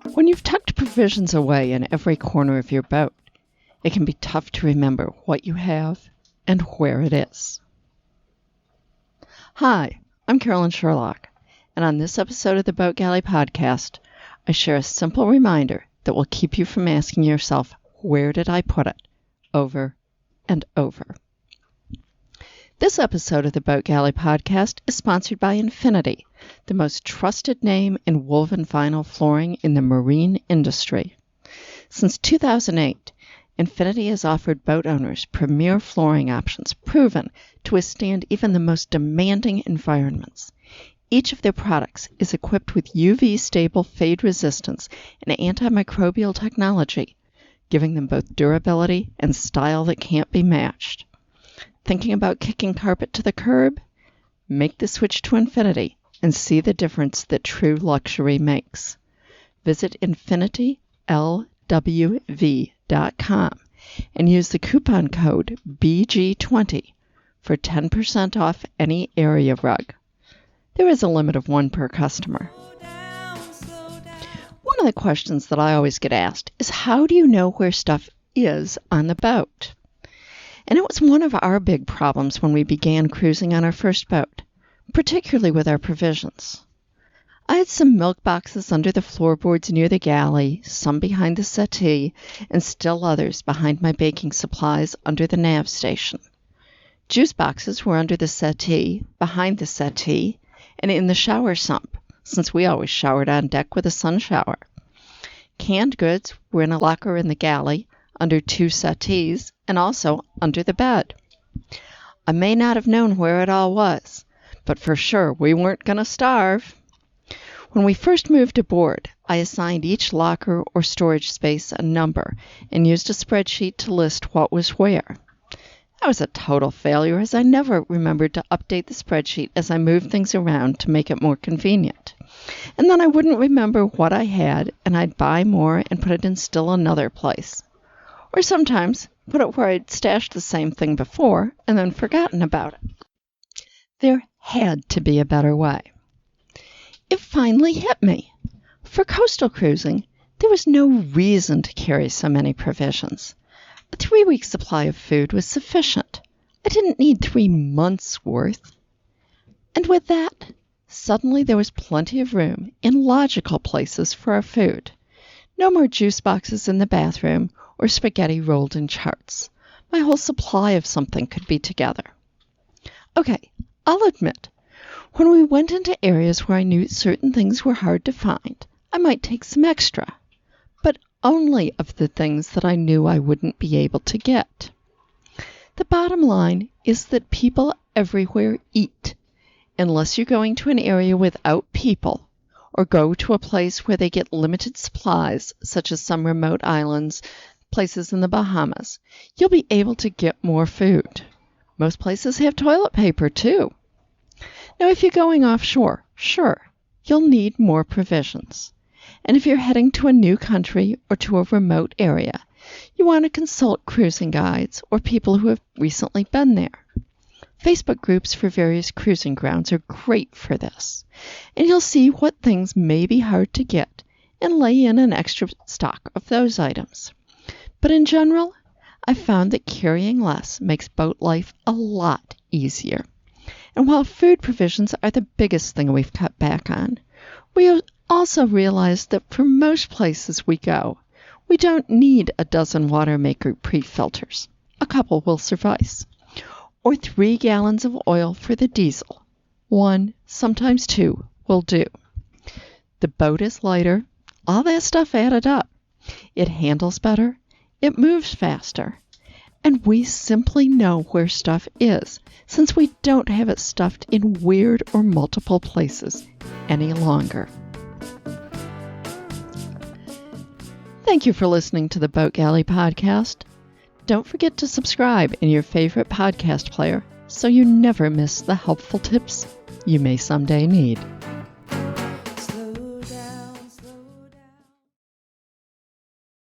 When you've tucked provisions away in every corner of your boat, it can be tough to remember what you have and where it is. Hi, I'm Carolyn Sherlock, and on this episode of the Boat Galley Podcast, I share a simple reminder that will keep you from asking yourself, where did I put it, over and over. This episode of the Boat Galley Podcast is sponsored by Infinity, the most trusted name in woven vinyl flooring in the marine industry. Since 2008, Infinity has offered boat owners premier flooring options proven to withstand even the most demanding environments. Each of their products is equipped with UV-stable fade resistance and antimicrobial technology, giving them both durability and style that can't be matched. Thinking about kicking carpet to the curb? Make the switch to Infinity and see the difference that true luxury makes. Visit infinitylwv.com and use the coupon code BG20 for 10% off any area rug. There is a limit of one per customer. One of the questions that I always get asked is, how do you know where stuff is on the boat? And it was one of our big problems when we began cruising on our first boat, particularly with our provisions. I had some milk boxes under the floorboards near the galley, some behind the settee, and still others behind my baking supplies under the nav station. Juice boxes were under the settee, behind the settee, and in the shower sump, since we always showered on deck with a sun shower. Canned goods were in a locker in the galley, under two settees, and also under the bed. I may not have known where it all was, but for sure we weren't going to starve. When we first moved aboard, I assigned each locker or storage space a number and used a spreadsheet to list what was where. That was a total failure, as I never remembered to update the spreadsheet as I moved things around to make it more convenient. And then I wouldn't remember what I had, and I'd buy more and put it in still another place. Or sometimes put it where I'd stashed the same thing before and then forgotten about it. There had to be a better way. It finally hit me. For coastal cruising, there was no reason to carry so many provisions. A 3-week supply of food was sufficient. I didn't need 3 months' worth. And with that, suddenly there was plenty of room in logical places for our food. No more juice boxes in the bathroom or spaghetti rolled in charts. My whole supply of something could be together. Okay, I'll admit, when we went into areas where I knew certain things were hard to find, I might take some extra, but only of the things that I knew I wouldn't be able to get. The bottom line is that people everywhere eat, unless you're going to an area without people, or go to a place where they get limited supplies, such as some remote islands, places in the Bahamas. You'll be able to get more food. Most places have toilet paper, too. Now, if you're going offshore, sure, you'll need more provisions. And if you're heading to a new country or to a remote area, you want to consult cruising guides or people who have recently been there. Facebook groups for various cruising grounds are great for this, and you'll see what things may be hard to get and lay in an extra stock of those items. But in general, I've found that carrying less makes boat life a lot easier. And while food provisions are the biggest thing we've cut back on, we also realize that for most places we go, we don't need a dozen water maker pre-filters. A couple will suffice. Or 3 gallons of oil for the diesel. 1, sometimes 2, will do. The boat is lighter. All that stuff added up. It handles better. It moves faster. And we simply know where stuff is, since we don't have it stuffed in weird or multiple places any longer. Thank you for listening to the Boat Galley Podcast. Don't forget to subscribe in your favorite podcast player so you never miss the helpful tips you may someday need.